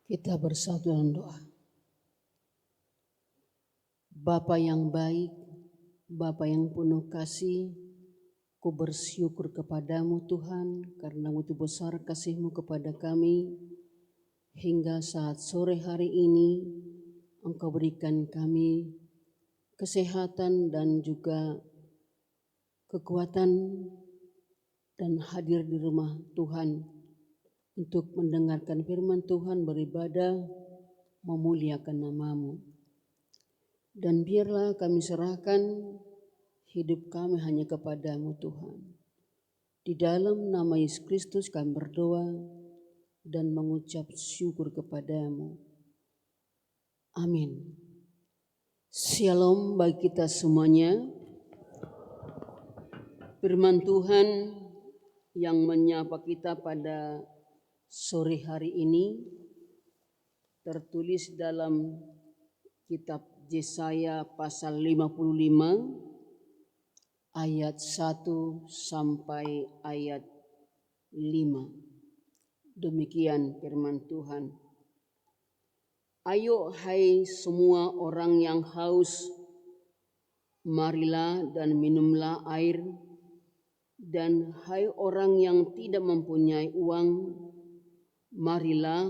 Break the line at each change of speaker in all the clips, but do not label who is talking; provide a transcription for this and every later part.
Kita bersatu dalam doa. Bapa yang baik, Bapa yang penuh kasih, ku bersyukur kepadamu Tuhan karena begitu besar kasih-Mu kepada kami. Hingga saat sore hari ini Engkau berikan kami kesehatan dan juga kekuatan dan hadir di rumah Tuhan untuk mendengarkan firman Tuhan, beribadah, memuliakan nama-Mu. Dan biarlah kami serahkan hidup kami hanya kepadamu Tuhan. Di dalam nama Yesus Kristus kami berdoa dan mengucap syukur kepadamu. Amin. Shalom bagi kita semuanya. Firman Tuhan yang menyapa kita pada sore hari ini tertulis dalam kitab Yesaya pasal 55 ayat 1 sampai ayat 5. Demikian firman Tuhan. Ayo hai semua orang yang haus, marilah dan minumlah air. Dan hai orang yang tidak mempunyai uang, marilah,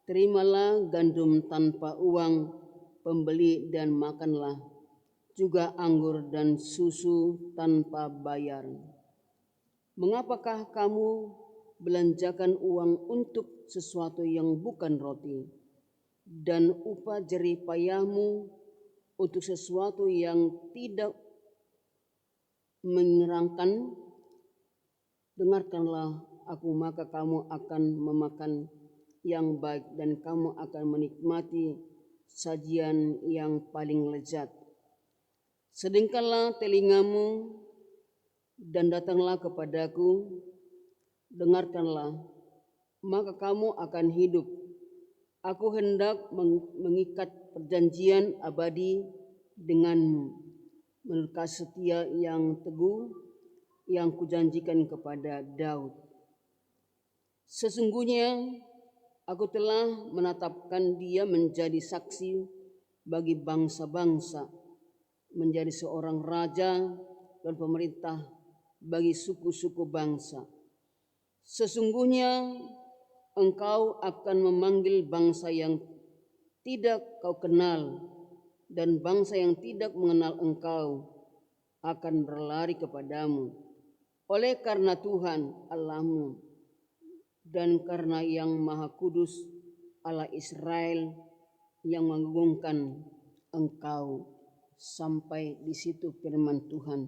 terimalah gandum tanpa uang pembeli dan makanlah, juga anggur dan susu tanpa bayar. Mengapakah kamu belanjakan uang untuk sesuatu yang bukan roti, dan upah jerih payahmu untuk sesuatu yang tidak menyenangkan? Dengarkanlah aku, maka kamu akan memakan yang baik dan kamu akan menikmati sajian yang paling lezat. Sedengkanlah telingamu dan datanglah kepadaku, dengarkanlah, maka kamu akan hidup. Aku hendak mengikat perjanjian abadi denganmu, menurut kasih setia yang teguh yang kujanjikan kepada Daud. Sesungguhnya aku telah menetapkan dia menjadi saksi bagi bangsa-bangsa, menjadi seorang raja dan pemerintah bagi suku-suku bangsa. Sesungguhnya engkau akan memanggil bangsa yang tidak kau kenal, dan bangsa yang tidak mengenal engkau akan berlari kepadamu. Oleh karena Tuhan Allahmu dan karena yang Maha Kudus Allah Israel yang mengagungkan engkau. Sampai di situ firman Tuhan.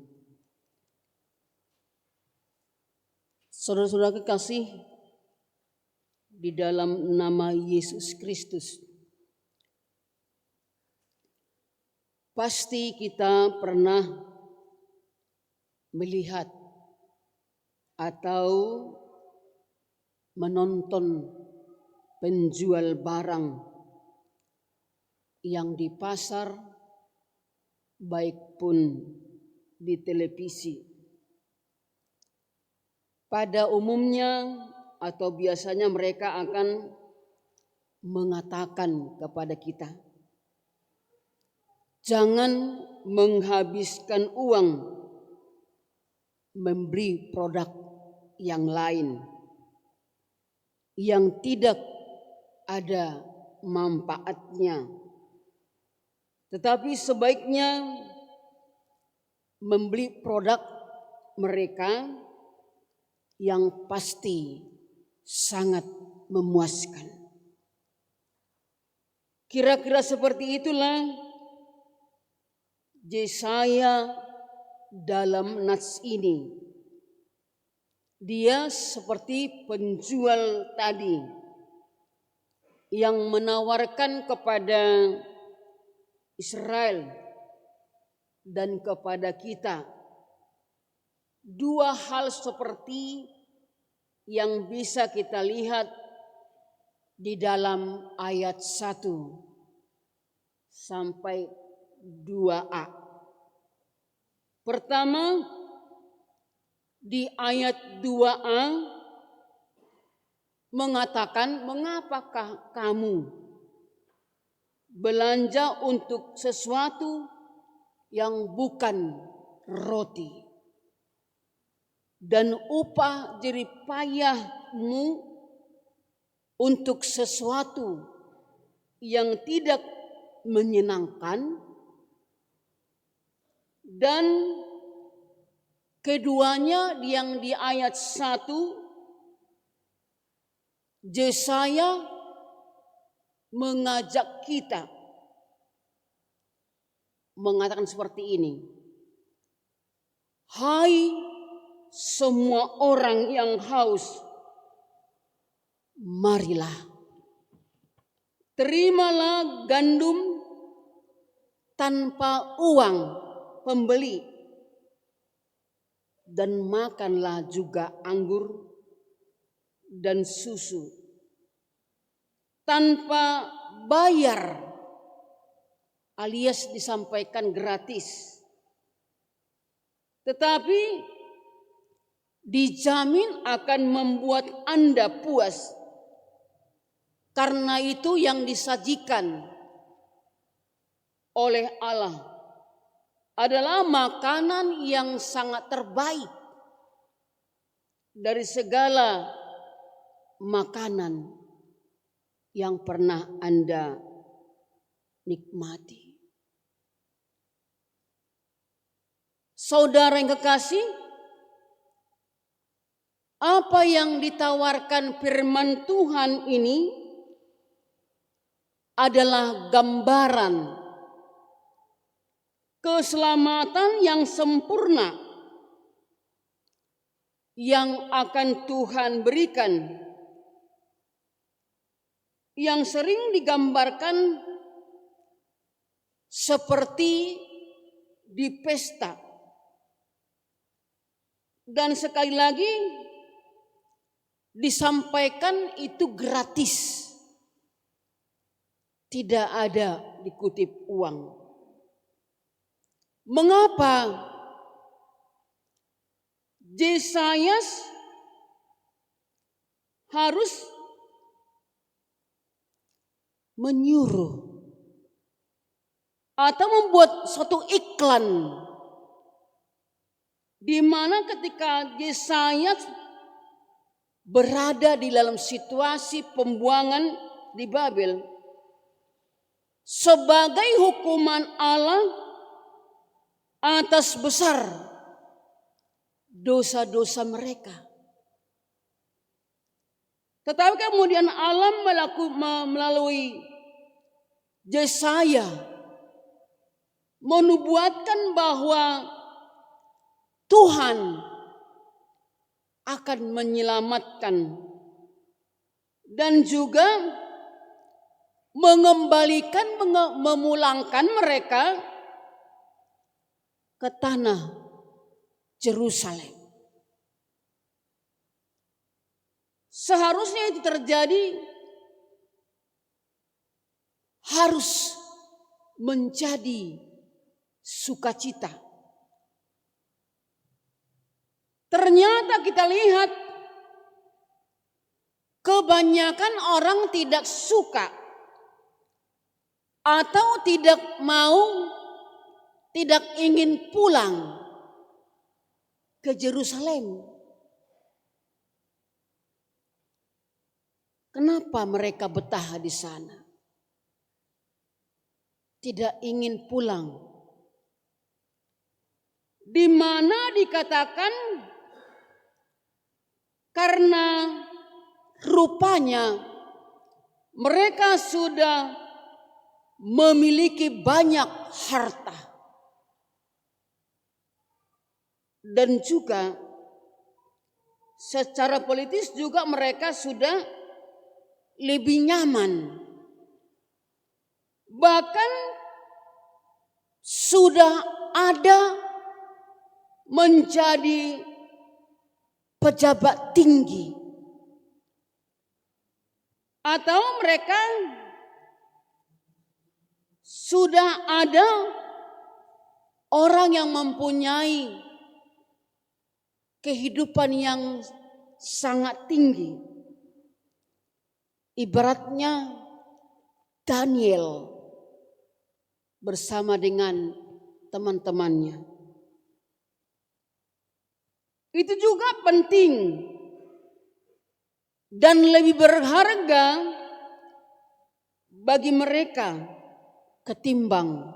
Saudara-saudara kekasih, di dalam nama Yesus Kristus, pasti kita pernah melihat atau menonton penjual barang yang di pasar, baik pun di televisi. Pada umumnya atau biasanya mereka akan mengatakan kepada kita, jangan menghabiskan uang membeli produk yang lain yang tidak ada manfaatnya, tetapi sebaiknya membeli produk mereka yang pasti sangat memuaskan. Kira-kira seperti itulah Yesaya dalam nats ini. Dia seperti penjual tadi yang menawarkan kepada Israel dan kepada kita dua hal seperti yang bisa kita lihat di dalam ayat 1 sampai 2a. Pertama, di ayat 2a mengatakan, "Mengapakah kamu belanja untuk sesuatu yang bukan roti, dan upah jerih payahmu untuk sesuatu yang tidak menyenangkan?" Dan keduanya yang di ayat 1, Yesaya mengajak kita mengatakan seperti ini, "Hai semua orang yang haus, marilah, terimalah gandum tanpa uang pembeli, dan makanlah juga anggur dan susu tanpa bayar," alias disampaikan gratis, tetapi dijamin akan membuat Anda puas. Karena itu yang disajikan oleh Allah adalah makanan yang sangat terbaik dari segala makanan yang pernah Anda nikmati. Saudara yang kekasih, apa yang ditawarkan firman Tuhan ini adalah gambaran keselamatan yang sempurna yang akan Tuhan berikan, yang sering digambarkan seperti di pesta. Dan sekali lagi disampaikan itu gratis, tidak ada dikutip uang. Mengapa Yesaya harus menyuruh atau membuat suatu iklan di mana ketika Yesaya berada di dalam situasi pembuangan di Babel sebagai hukuman Allah atas besar dosa-dosa mereka. Tetapi kemudian Allah melalui Yesaya menubuatkan bahwa Tuhan akan menyelamatkan dan juga mengembalikan, memulangkan mereka ke tanah Yerusalem. Seharusnya itu terjadi, harus menjadi sukacita. Ternyata kita lihat kebanyakan orang tidak suka atau tidak mau, tidak ingin pulang ke Yerusalem. Kenapa mereka betah di sana? Tidak ingin pulang. Di mana dikatakan karena rupanya mereka sudah memiliki banyak harta. Dan juga secara politis juga mereka sudah lebih nyaman. Bahkan sudah ada menjadi pejabat tinggi. Atau mereka sudah ada orang yang mempunyai kehidupan yang sangat tinggi. Ibaratnya Daniel bersama dengan teman-temannya. Itu juga penting dan lebih berharga bagi mereka ketimbang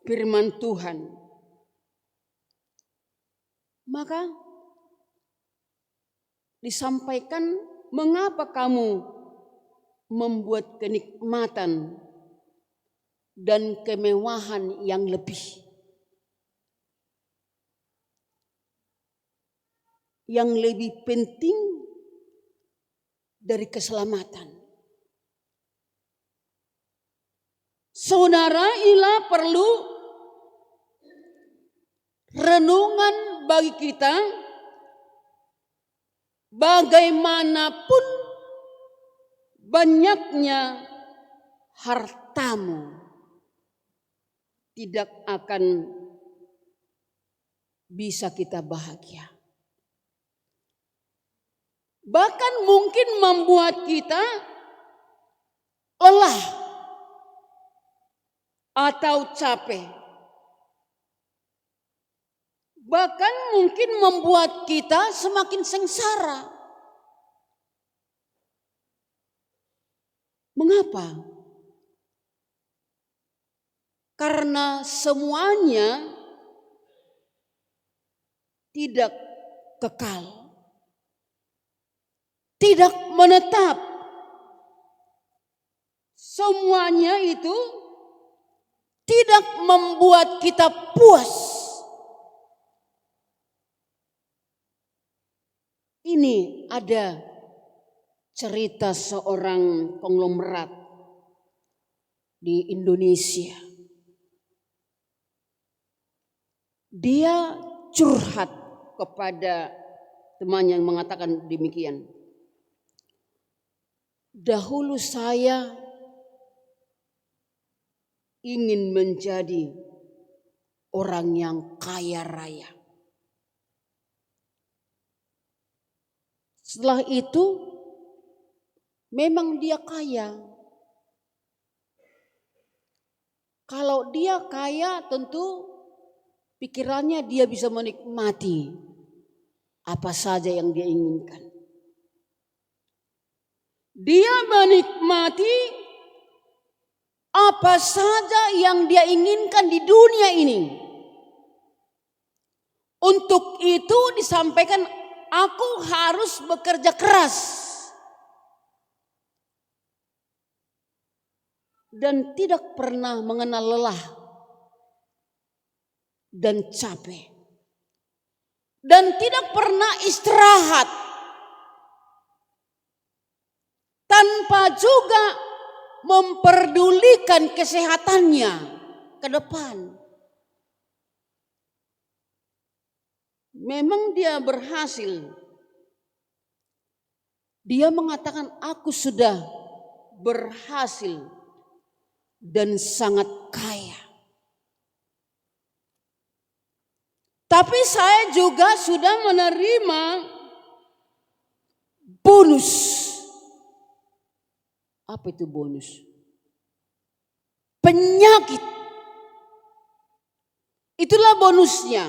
firman Tuhan. Maka disampaikan, mengapa kamu membuat kenikmatan dan kemewahan yang lebih, yang lebih penting dari keselamatan. Saudara, inilah perlu renungan bagi kita. Bagaimanapun banyaknya hartamu, tidak akan bisa kita bahagia. Bahkan mungkin membuat kita lelah atau capek. Bahkan mungkin membuat kita semakin sengsara. Mengapa? Karena semuanya tidak kekal, tidak menetap. Semuanya itu tidak membuat kita puas. Ini ada cerita seorang konglomerat di Indonesia. Dia curhat kepada teman yang mengatakan demikian. Dahulu saya ingin menjadi orang yang kaya raya. Setelah itu memang dia kaya. Kalau dia kaya tentu pikirannya dia bisa menikmati apa saja yang dia inginkan. Dia menikmati apa saja yang dia inginkan di dunia ini. Untuk itu disampaikan, aku harus bekerja keras dan tidak pernah mengenal lelah dan capek, dan tidak pernah istirahat, tanpa juga memperdulikan kesehatannya ke depan. Memang dia berhasil. Dia mengatakan, aku sudah berhasil dan sangat kaya. Tapi saya juga sudah menerima bonus. Apa itu bonus? Penyakit. Itulah bonusnya.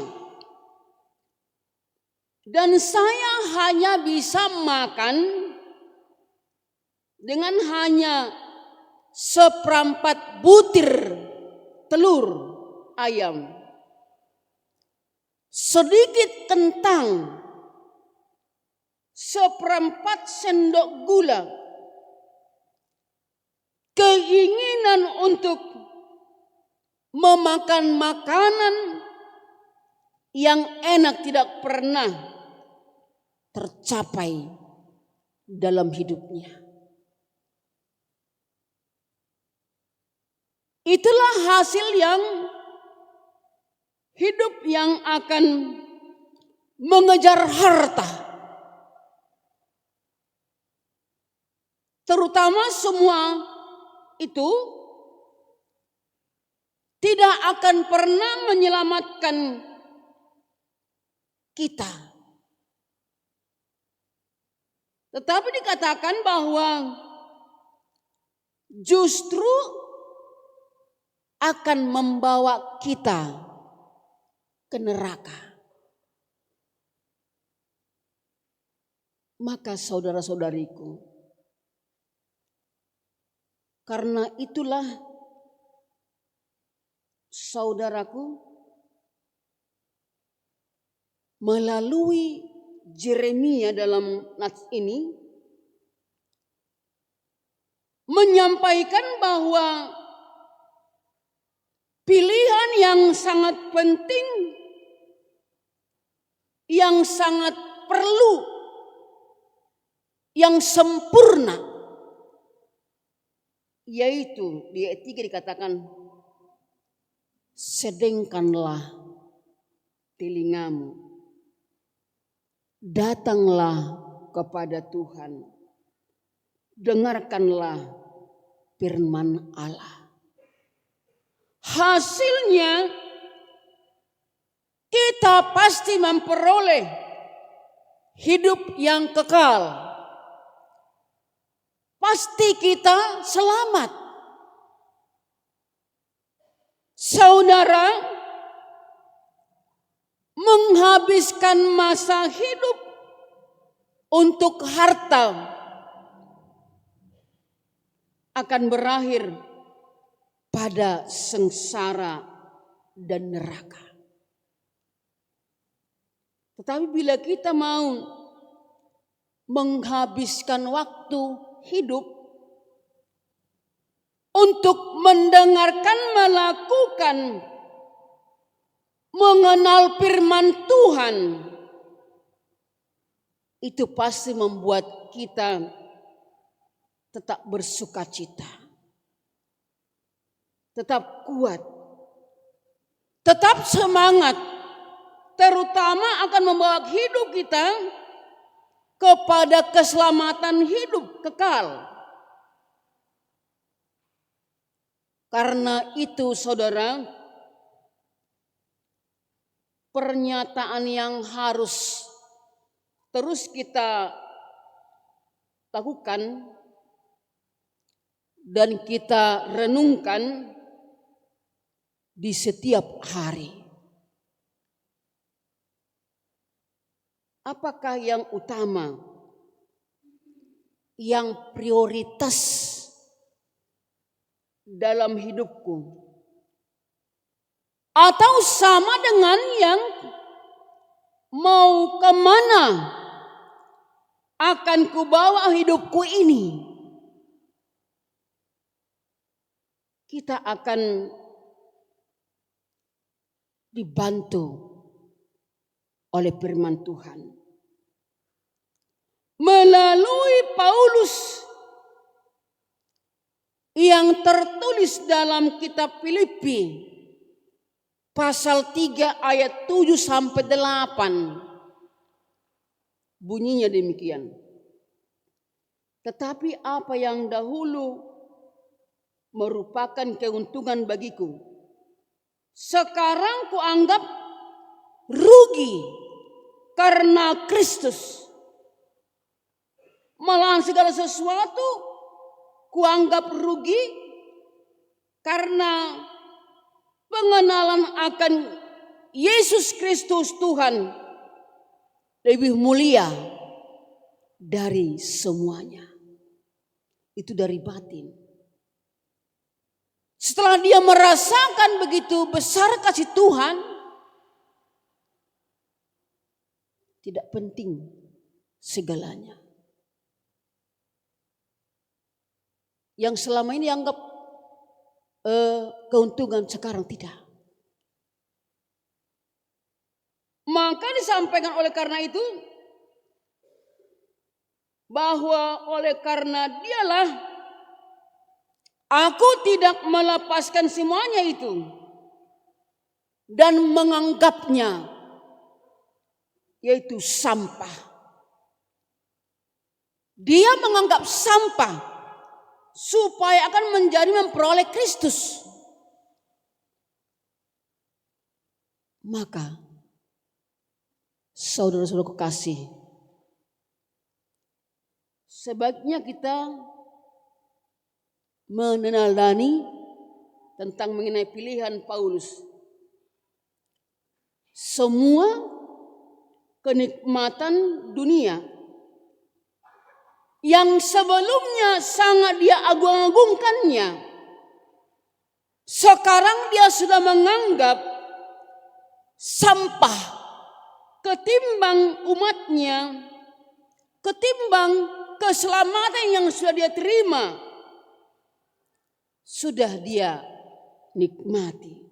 Dan saya hanya bisa makan dengan hanya seperempat butir telur ayam, sedikit kentang, seperempat sendok gula. Keinginan untuk memakan makanan yang enak tidak pernah tercapai dalam hidupnya. Itulah hasil yang hidup yang akan mengejar harta. Terutama semua itu tidak akan pernah menyelamatkan kita. Tetapi dikatakan bahwa justru akan membawa kita ke neraka. Maka saudara-saudariku, karena itulah saudaraku, melalui Yeremia dalam nats ini menyampaikan bahwa pilihan yang sangat penting, yang sangat perlu, yang sempurna, yaitu di ayat 3 dikatakan, sedengkanlah telingamu, datanglah kepada Tuhan, dengarkanlah firman Allah. Hasilnya kita pasti memperoleh hidup yang kekal. Pasti kita selamat. Saudara menghabiskan masa hidup untuk harta akan berakhir pada sengsara dan neraka. Tetapi bila kita mau menghabiskan waktu hidup untuk mendengarkan, melakukan, mengenal firman Tuhan, itu pasti membuat kita tetap bersukacita, tetap kuat, tetap semangat, terutama akan membawa hidup kita kepada keselamatan hidup kekal. Karena itu saudara, pernyataan yang harus terus kita lakukan dan kita renungkan di setiap hari. Apakah yang utama, yang prioritas dalam hidupku? Atau sama dengan yang mau kemana akan kubawa hidupku ini? Kita akan dibantu oleh firman Tuhan. Melalui Paulus yang tertulis dalam kitab Filipi pasal 3 ayat 7 sampai 8. Bunyinya demikian. Tetapi apa yang dahulu merupakan keuntungan bagiku, sekarang kuanggap rugi karena Kristus. Malah segala sesuatu kuanggap rugi karena pengenalan akan Yesus Kristus Tuhan lebih mulia dari semuanya. Itu dari batin. Setelah dia merasakan begitu besar kasih Tuhan, tidak penting segalanya. Yang selama ini anggap keuntungan, sekarang tidak. Maka disampaikan oleh karena itu bahwa oleh karena dialah aku tidak melepaskan semuanya itu dan menganggapnya yaitu sampah. Dia menganggap sampah supaya akan menjadi memperoleh Kristus. Maka saudara-saudara kekasih, sebaiknya kita meneladani tentang mengenai pilihan Paulus. Semua kenikmatan dunia yang sebelumnya sangat dia agung-agungkannya, sekarang dia sudah menganggap sampah ketimbang umatnya, ketimbang keselamatan yang sudah dia terima, sudah dia nikmati.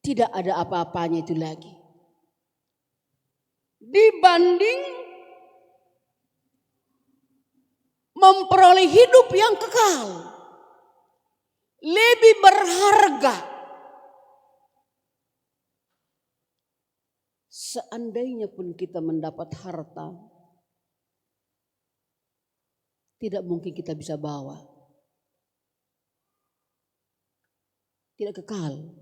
Tidak ada apa-apanya itu lagi. Dibanding memperoleh hidup yang kekal, lebih berharga. Seandainya pun kita mendapat harta, tidak mungkin kita bisa bawa. Tidak kekal.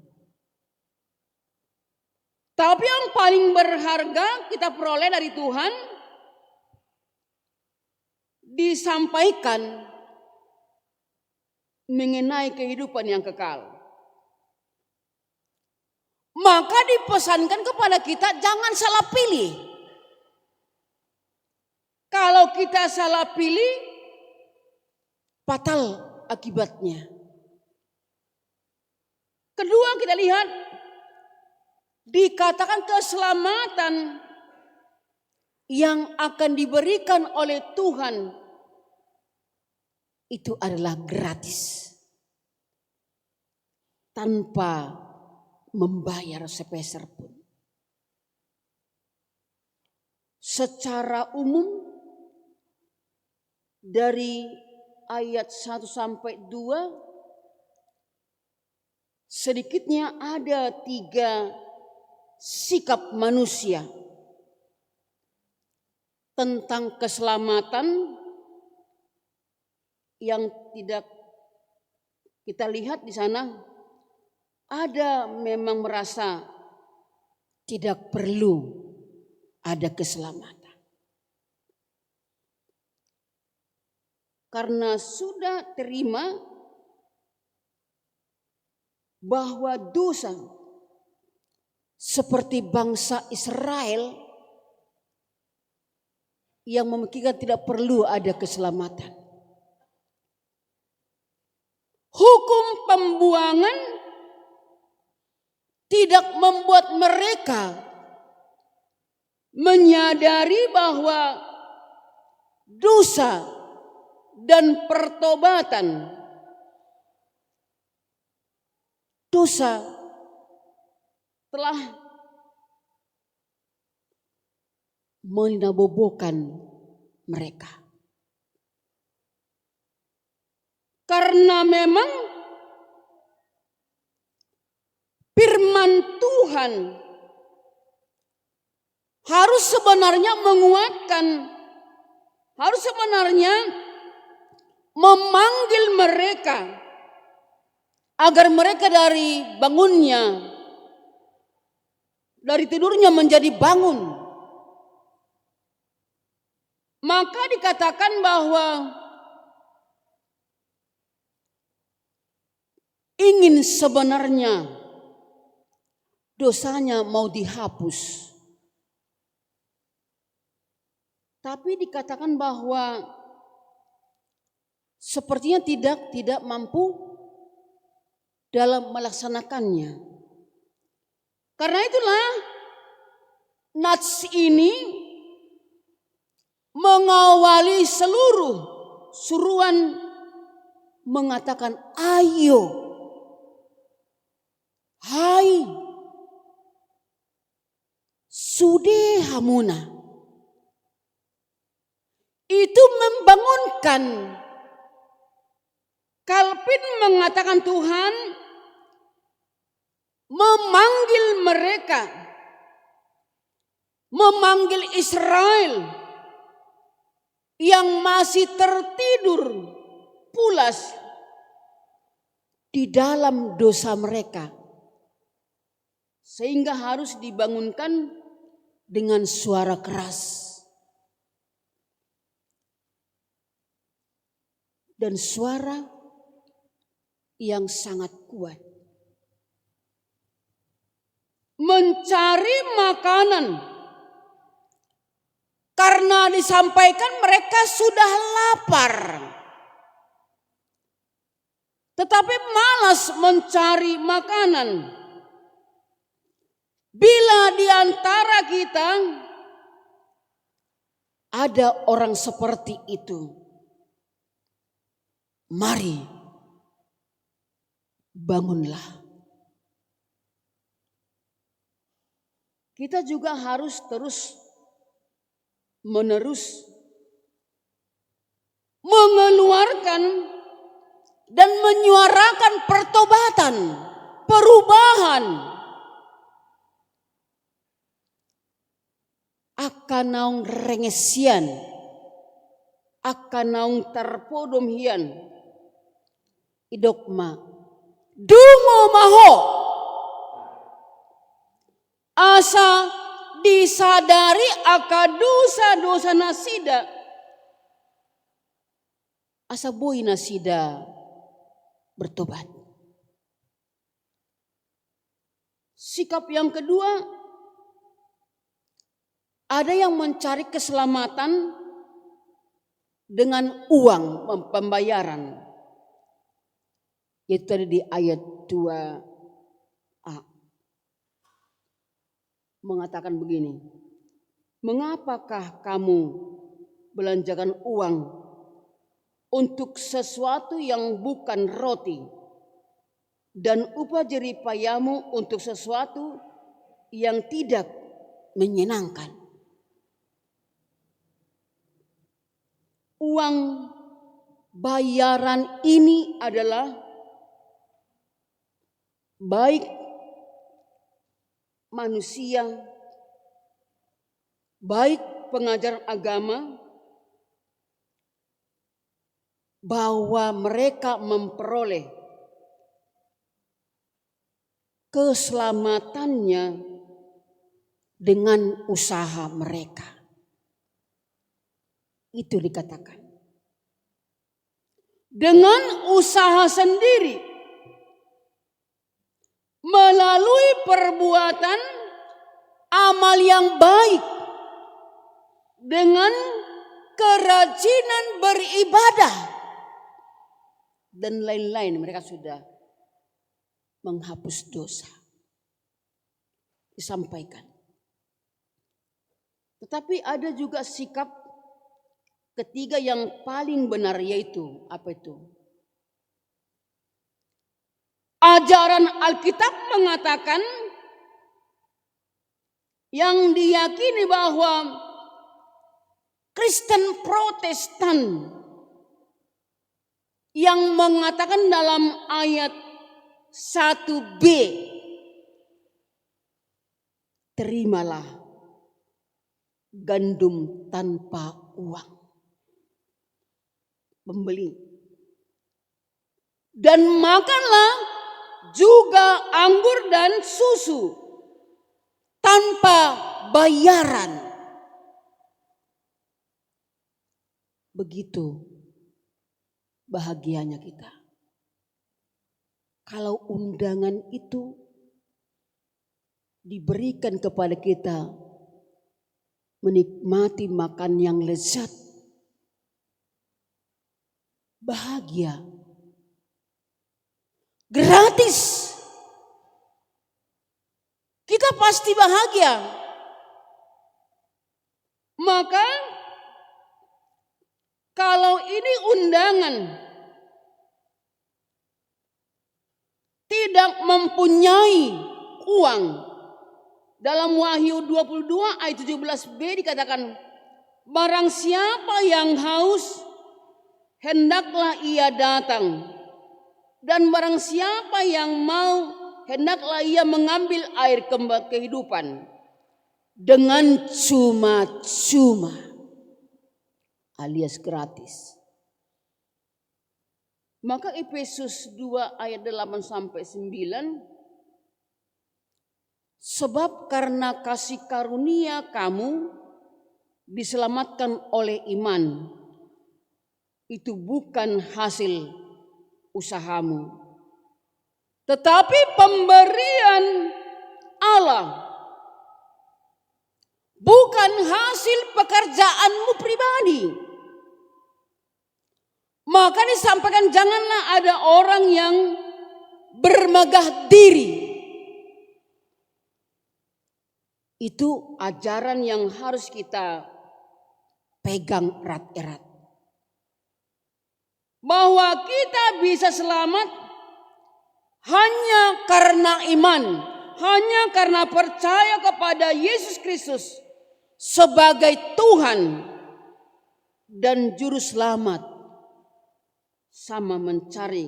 Tapi yang paling berharga kita peroleh dari Tuhan, disampaikan mengenai kehidupan yang kekal. Maka dipesankan kepada kita jangan salah pilih. Kalau kita salah pilih, fatal akibatnya. Kedua, kita lihat dikatakan keselamatan yang akan diberikan oleh Tuhan itu adalah gratis, tanpa membayar sepeser pun. Secara umum dari ayat 1 sampai 2 sedikitnya ada 3 sikap manusia tentang keselamatan yang tidak kita lihat di sana. Ada memang merasa tidak perlu ada keselamatan karena sudah terima bahwa dosa seperti bangsa Israel yang memikirkan tidak perlu ada keselamatan. Hukum pembuangan tidak membuat mereka menyadari bahwa dosa dan pertobatan, dosa telah meninabobokan mereka. Karena memang firman Tuhan harus sebenarnya menguatkan, harus sebenarnya memanggil mereka agar mereka dari bangunnya, dari tidurnya menjadi bangun. Maka dikatakan bahwa ingin sebenarnya dosanya mau dihapus. Tapi dikatakan bahwa sepertinya tidak mampu dalam melaksanakannya. Karena itulah nats ini mengawali seluruh suruhan mengatakan ayo, hai, sude hamuna. Itu membangunkan. Calvin mengatakan Tuhan memanggil mereka, memanggil Israel yang masih tertidur pulas di dalam dosa mereka, sehingga harus dibangunkan dengan suara keras. dan suara yang sangat kuat. Mencari makanan karena disampaikan mereka sudah lapar. Tetapi malas mencari makanan. Bila di antara kita ada orang seperti itu, mari bangunlah. Kita juga harus terus menerus mengeluarkan dan menyuarakan pertobatan, perubahan. Akan naung rengesian, akan naung terpodom hian, idokma, dungo maho, asa disadari akan dosa-dosa nasida, asa boy nasida bertobat. Sikap yang kedua, ada yang mencari keselamatan dengan uang pembayaran. Itu tadi di ayat 2a. Mengatakan begini. Mengapakah kamu belanjakan uang untuk sesuatu yang bukan roti dan upah jerih payahmu untuk sesuatu yang tidak menyenangkan? Uang bayaran ini adalah baik manusia, baik pengajar agama, bahwa mereka memperoleh keselamatannya dengan usaha mereka. Itu dikatakan. Dengan usaha sendiri, melalui perbuatan amal yang baik, dengan kerajinan beribadah, dan lain-lain, mereka sudah menghapus dosa. Disampaikan. Tetapi ada juga sikap ketiga yang paling benar, yaitu apa itu? Ajaran Alkitab mengatakan yang diyakini bahwa Kristen Protestan yang mengatakan dalam ayat 1b, terimalah gandum tanpa uang, pembeli, dan makanlah juga anggur dan susu tanpa bayaran. Begitu bahagianya kita kalau undangan itu diberikan kepada kita, menikmati makan yang lezat, bahagia, gratis, kita pasti bahagia. Maka kalau ini undangan tidak mempunyai uang, dalam Wahyu 22 ayat 17b dikatakan, barang siapa yang haus, hendaklah ia datang, dan barang siapa yang mau, hendaklah ia mengambil air kehidupan dengan cuma-cuma, alias gratis. Maka Efesus 2 ayat 8 sampai 9, sebab karena kasih karunia kamu diselamatkan oleh iman. itu bukan hasil usahamu, tetapi pemberian Allah, bukan hasil pekerjaanmu pribadi. Maka disampaikan, janganlah ada orang yang bermegah diri. Itu ajaran yang harus kita pegang erat-erat. Bahwa kita bisa selamat hanya karena iman, hanya karena percaya kepada Yesus Kristus sebagai Tuhan dan Juru Selamat, sama mencari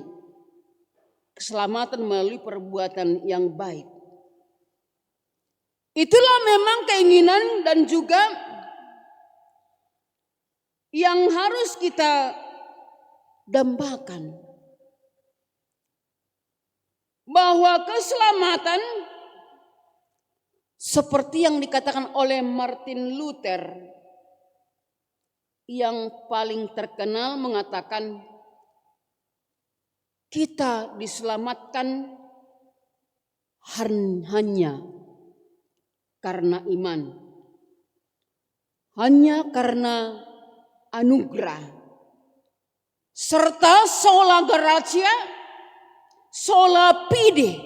keselamatan melalui perbuatan yang baik. Itulah memang keinginan dan juga yang harus kita dambakan. Bahwa keselamatan seperti yang dikatakan oleh Martin Luther yang paling terkenal mengatakan, kita diselamatkan hanya karena iman, hanya karena anugerah, serta sola gratia, sola fide.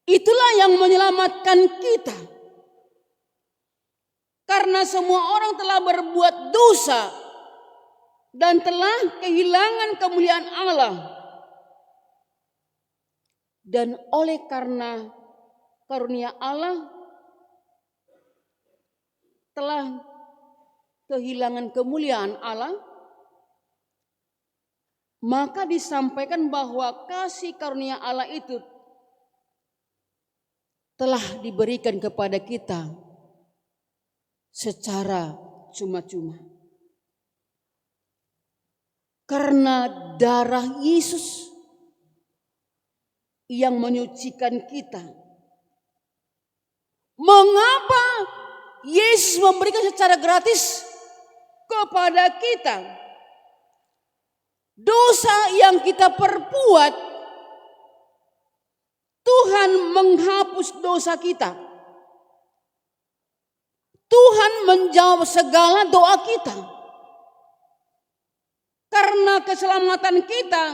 Itulah yang menyelamatkan kita. Karena semua orang telah berbuat dosa dan telah kehilangan kemuliaan Allah. Dan oleh karena karunia Allah telah kehilangan kemuliaan Allah, maka disampaikan bahwa kasih karunia Allah itu telah diberikan kepada kita secara cuma-cuma. Karena darah Yesus yang menyucikan kita. Mengapa Yesus memberikan secara gratis kepada kita? Dosa yang kita perbuat, Tuhan menghapus dosa kita. Tuhan menjawab segala doa kita. Karena keselamatan kita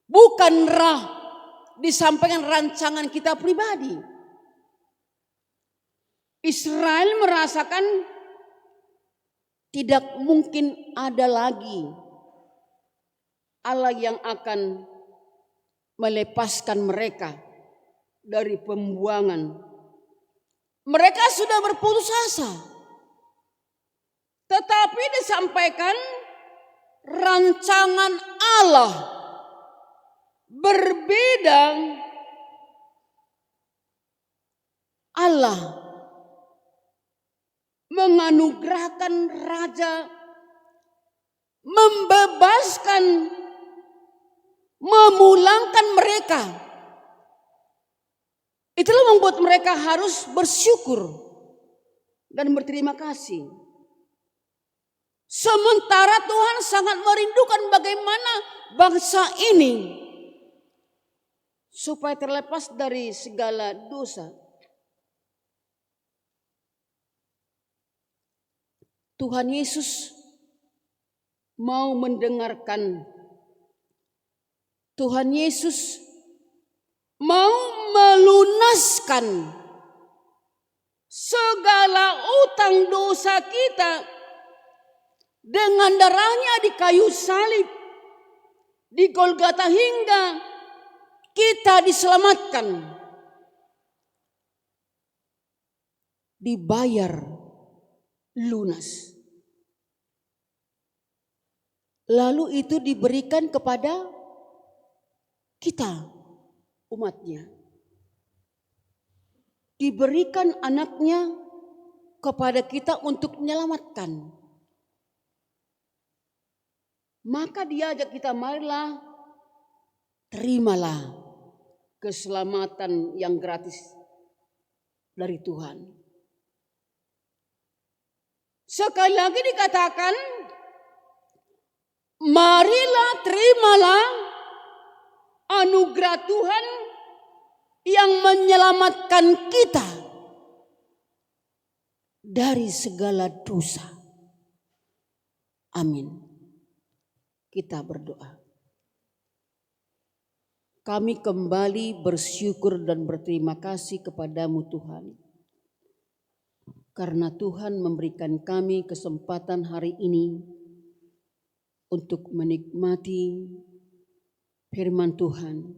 bukanlah disampaikan rancangan kita pribadi. Israel merasakan tidak mungkin ada lagi Allah yang akan melepaskan mereka dari pembuangan. Mereka sudah berputus asa. Tetapi disampaikan rancangan Allah berbeda. Allah menganugerahkan raja, membebaskan, memulangkan mereka. Itulah membuat mereka harus bersyukur dan berterima kasih. Sementara Tuhan sangat merindukan bagaimana bangsa ini supaya terlepas dari segala dosa. Tuhan Yesus mau mendengarkan. Tuhan Yesus mau melunaskan segala utang dosa kita dengan darahnya di kayu salib di Golgota, hingga kita diselamatkan, dibayar lunas. Lalu itu diberikan kepada kita, umatnya. Diberikan anaknya kepada kita untuk menyelamatkan. Maka dia ajak kita, marilah terimalah keselamatan yang gratis dari Tuhan. Sekali lagi dikatakan, marilah terimalah anugerah Tuhan yang menyelamatkan kita dari segala dosa. Amin. Kita berdoa. Kami kembali bersyukur dan berterima kasih kepadamu Tuhan. Karena Tuhan memberikan kami kesempatan hari ini untuk menikmati firman Tuhan.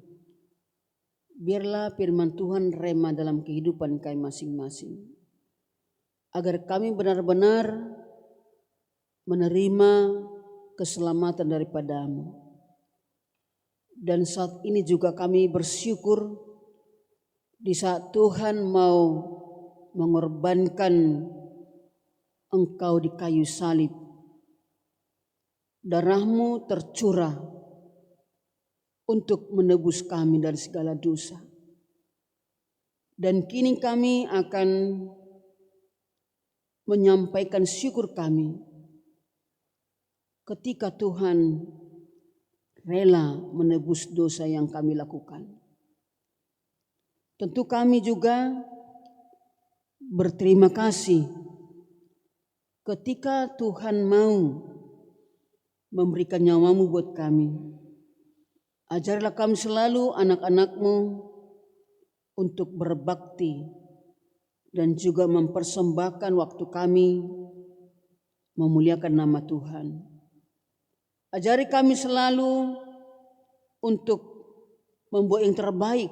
Biarlah firman Tuhan rema dalam kehidupan kami masing-masing. Agar kami benar-benar menerima keselamatan daripadamu. Dan saat ini juga kami bersyukur di saat Tuhan mau mengorbankan Engkau di kayu salib. Darah-Mu tercurah untuk menebus kami dari segala dosa. Dan kini kami akan menyampaikan syukur kami ketika Tuhan rela menebus dosa yang kami lakukan. Tentu kami juga berterima kasih ketika Tuhan mau memberikan nyawa-Mu buat kami. Ajarlah kami selalu anak-anak-Mu untuk berbakti dan juga mempersembahkan waktu kami memuliakan nama Tuhan. Ajari kami selalu untuk membuat yang terbaik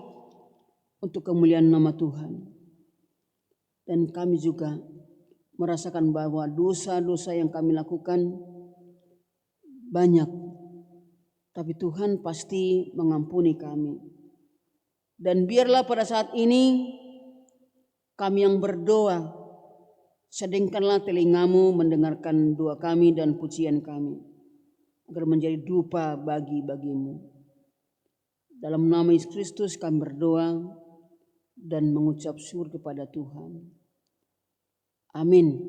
untuk kemuliaan nama Tuhan. Dan kami juga merasakan bahwa dosa-dosa yang kami lakukan banyak. Tapi Tuhan pasti mengampuni kami. Dan biarlah pada saat ini kami yang berdoa, sedengkanlah telinga-Mu mendengarkan doa kami dan pujian kami, agar menjadi dupa bagimu. Dalam nama Yesus Kristus kami berdoa dan mengucap syukur kepada Tuhan. Amin.